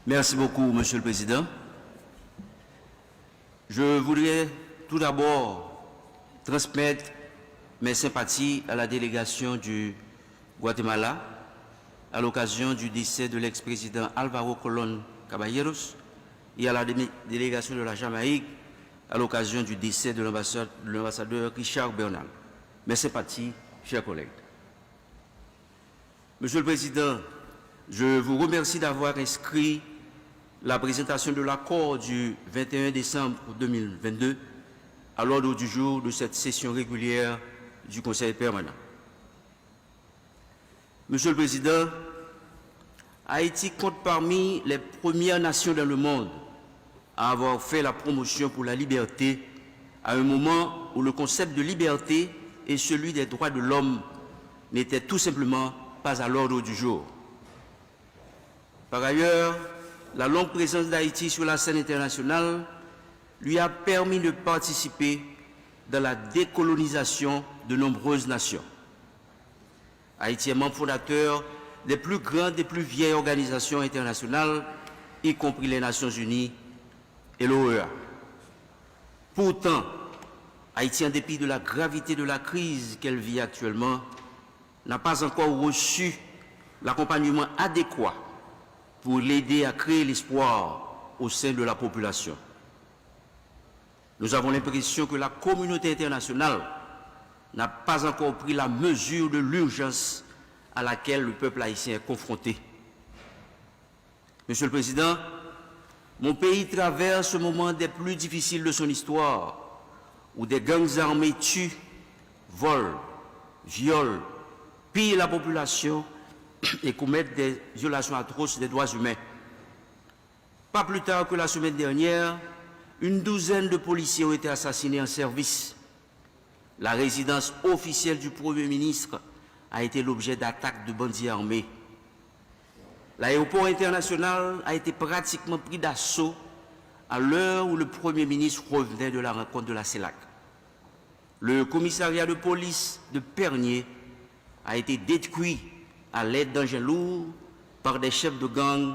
Merci beaucoup, Monsieur le Président. Je voudrais tout d'abord transmettre mes sympathies à la délégation du Guatemala à l'occasion du décès de l'ex-président Álvaro Colón Caballeros et à la délégation de la Jamaïque à l'occasion du décès de l'ambassadeur Richard Bernal. Mes sympathies, chers collègues. Monsieur le Président, je vous remercie d'avoir inscrit la présentation de l'accord du 21 décembre 2022 à l'ordre du jour de cette session régulière du Conseil permanent. Monsieur le Président, Haïti compte parmi les premières nations dans le monde à avoir fait la promotion pour la liberté à un moment où le concept de liberté et celui des droits de l'homme n'étaient tout simplement pas à l'ordre du jour. Par ailleurs, la longue présence d'Haïti sur la scène internationale lui a permis de participer dans la décolonisation de nombreuses nations. Haïti est membre fondateur des plus grandes et plus vieilles organisations internationales, y compris les Nations Unies et l'OEA. Pourtant, Haïti, en dépit de la gravité de la crise qu'elle vit actuellement, n'a pas encore reçu l'accompagnement adéquat pour l'aider à créer l'espoir au sein de la population. Nous avons l'impression que la communauté internationale n'a pas encore pris la mesure de l'urgence à laquelle le peuple haïtien est confronté. Monsieur le Président, mon pays traverse ce moment des plus difficiles de son histoire, où des gangs armés tuent, volent, violent, pillent la population et commettent des violations atroces des droits humains. Pas plus tard que la semaine dernière, une douzaine de policiers ont été assassinés en service. La résidence officielle du Premier ministre a été l'objet d'attaques de bandits armés. L'aéroport international a été pratiquement pris d'assaut à l'heure où le Premier ministre revenait de la rencontre de la CELAC. Le commissariat de police de Pernier a été détruit à l'aide d'engins lourds par des chefs de gang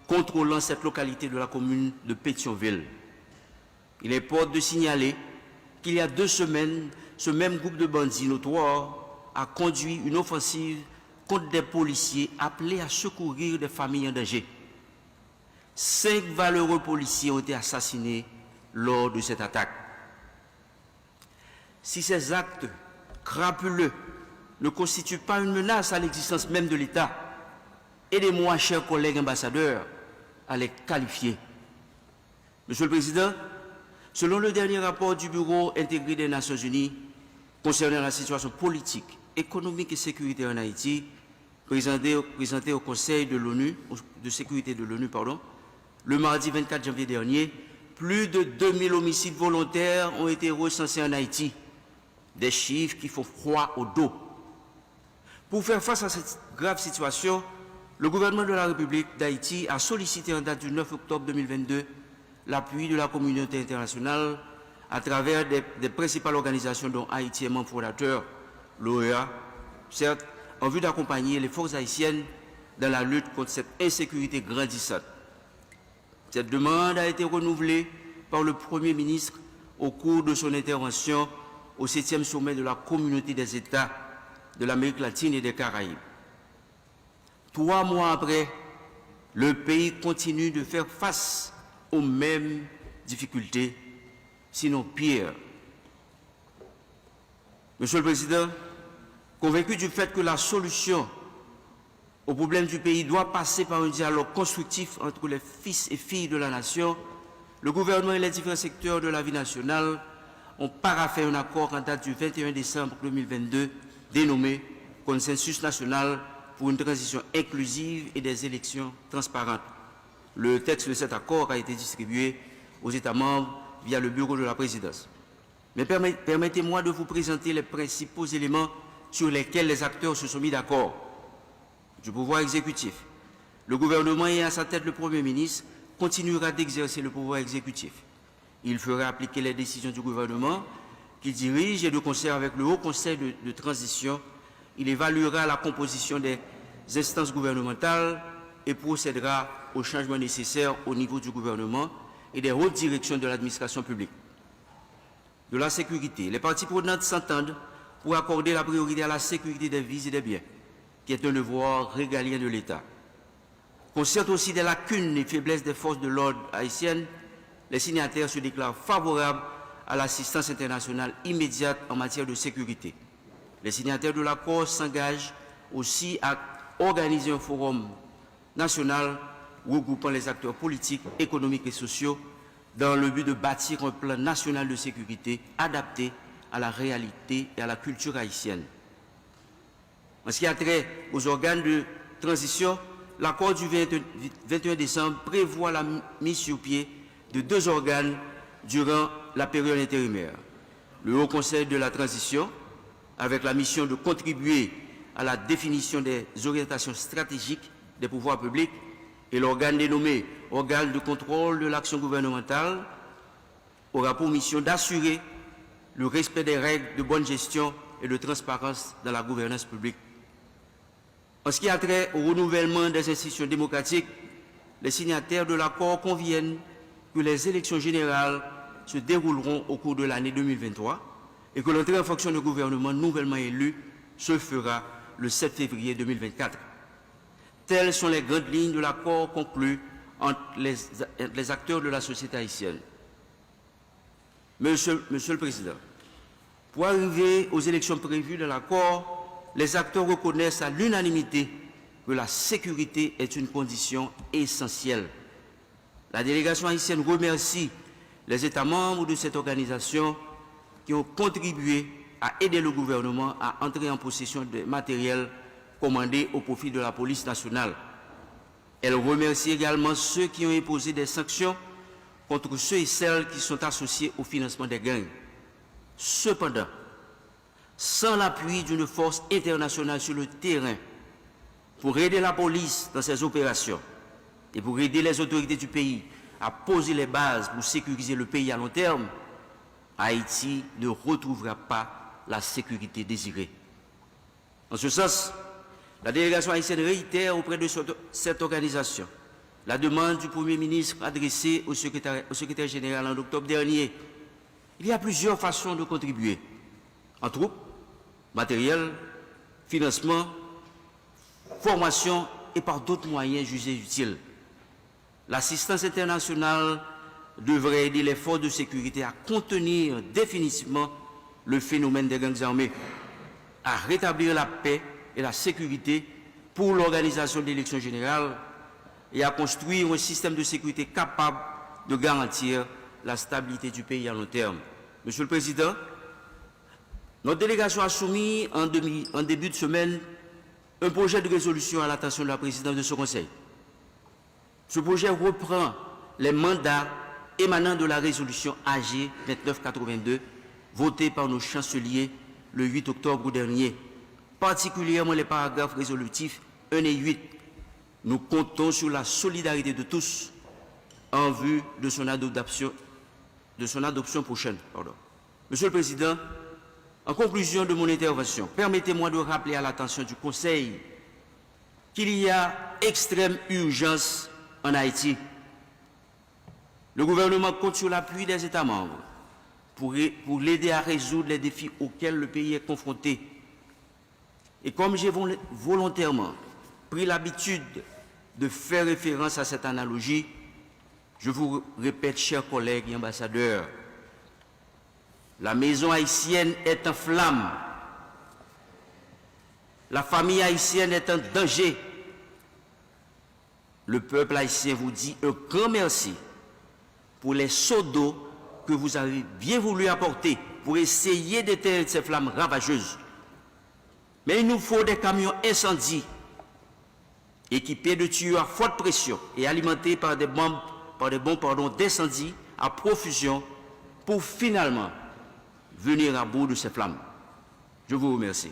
contrôlant cette localité de la commune de Pétionville. Il importe de signaler qu'il y a 2 semaines, ce même groupe de bandits notoires a conduit une offensive contre des policiers appelés à secourir des familles en danger. 5 valeureux policiers ont été assassinés lors de cette attaque. Si ces actes crapuleux ne constituent pas une menace à l'existence même de l'État, aidez-moi, chers collègues ambassadeurs, à les qualifier. Monsieur le Président, selon le dernier rapport du Bureau intégré des Nations Unies concernant la situation politique, économique et sécuritaire en Haïti, présenté au Conseil de l'ONU, de sécurité de l'ONU, le mardi 24 janvier dernier, plus de 2000 homicides volontaires ont été recensés en Haïti. Des chiffres qui font froid au dos. Pour faire face à cette grave situation, le gouvernement de la République d'Haïti a sollicité en date du 9 octobre 2022 l'appui de la communauté internationale à travers des principales organisations dont Haïti est membre fondateur, l'OEA, certes, en vue d'accompagner les forces haïtiennes dans la lutte contre cette insécurité grandissante. Cette demande a été renouvelée par le Premier ministre au cours de son intervention au 7e sommet de la Communauté des États de l'Amérique latine et des Caraïbes. 3 mois après, le pays continue de faire face aux mêmes difficultés, sinon pire. Monsieur le Président, convaincu du fait que la solution aux problèmes du pays doit passer par un dialogue constructif entre les fils et filles de la nation, le gouvernement et les différents secteurs de la vie nationale ont paraphé un accord en date du 21 décembre 2022 dénommé Consensus national pour une transition inclusive et des élections transparentes. Le texte de cet accord a été distribué aux États membres via le bureau de la présidence. Mais permettez-moi de vous présenter les principaux éléments sur lesquels les acteurs se sont mis d'accord. Du pouvoir exécutif. Le gouvernement et à sa tête le Premier ministre continuera d'exercer le pouvoir exécutif. Il fera appliquer les décisions du gouvernement qu'il dirige et de concert avec le Haut Conseil de transition, il évaluera la composition des instances gouvernementales et procédera aux changements nécessaires au niveau du gouvernement et des hautes directions de l'administration publique. De la sécurité, les parties prenantes s'entendent pour accorder la priorité à la sécurité des vies et des biens, qui est un devoir régalien de l'État. Conscient aussi des lacunes et faiblesses des forces de l'ordre haïtiennes, les signataires se déclarent favorables à l'assistance internationale immédiate en matière de sécurité. Les signataires de l'accord s'engagent aussi à organiser un forum national regroupant les acteurs politiques, économiques et sociaux dans le but de bâtir un plan national de sécurité adapté à la réalité et à la culture haïtienne. En ce qui a trait aux organes de transition, l'accord du 21 décembre prévoit la mise sur pied de 2 organes durant la période intérimaire. Le Haut Conseil de la transition, avec la mission de contribuer à la définition des orientations stratégiques des pouvoirs publics, et l'organe dénommé organe de contrôle de l'action gouvernementale aura pour mission d'assurer le respect des règles de bonne gestion et de transparence dans la gouvernance publique. En ce qui a trait au renouvellement des institutions démocratiques, les signataires de l'accord conviennent que les élections générales se dérouleront au cours de l'année 2023 et que l'entrée en fonction du gouvernement nouvellement élu se fera le 7 février 2024. Telles sont les grandes lignes de l'accord conclu entre les acteurs de la société haïtienne. Monsieur le Président, pour arriver aux élections prévues de l'accord, les acteurs reconnaissent à l'unanimité que la sécurité est une condition essentielle. La délégation haïtienne remercie les États membres de cette organisation qui ont contribué à aider le gouvernement à entrer en possession de matériel commandé au profit de la police nationale. Elle remercie également ceux qui ont imposé des sanctions contre ceux et celles qui sont associés au financement des gangs. Cependant, sans l'appui d'une force internationale sur le terrain pour aider la police dans ses opérations et pour aider les autorités du pays à poser les bases pour sécuriser le pays à long terme, Haïti ne retrouvera pas la sécurité désirée. En ce sens, la délégation haïtienne réitère auprès de cette organisation la demande du Premier ministre adressée au secrétaire général en octobre dernier. Il y a plusieurs façons de contribuer, en troupes, matériel, financement, formation et par d'autres moyens jugés utiles. L'assistance internationale devrait aider les forces de sécurité à contenir définitivement le phénomène des gangs armés, à rétablir la paix et la sécurité pour l'organisation de l'élection générale et à construire un système de sécurité capable de garantir la stabilité du pays à long terme. Monsieur le Président, notre délégation a soumis en début de semaine un projet de résolution à l'attention de la présidente de ce Conseil. Ce projet reprend les mandats émanant de la résolution AG 2982 votée par nos chanceliers le 8 octobre dernier, particulièrement les paragraphes résolutifs 1 et 8. Nous comptons sur la solidarité de tous en vue de son adoption prochaine. Monsieur le Président, en conclusion de mon intervention, permettez-moi de rappeler à l'attention du Conseil qu'il y a extrême urgence en Haïti. Le gouvernement compte sur l'appui des États membres pour l'aider à résoudre les défis auxquels le pays est confronté. Et comme j'ai volontairement pris l'habitude de faire référence à cette analogie, je vous répète, chers collègues et ambassadeurs, la maison haïtienne est en flammes. La famille haïtienne est en danger. Le peuple haïtien vous dit un grand merci pour les seaux d'eau que vous avez bien voulu apporter pour essayer d'éteindre ces flammes ravageuses. Mais il nous faut des camions incendies équipés de tuyaux à forte pression et alimentés par des bombes d'incendie à profusion pour finalement venir à bout de ces flammes. Je vous remercie.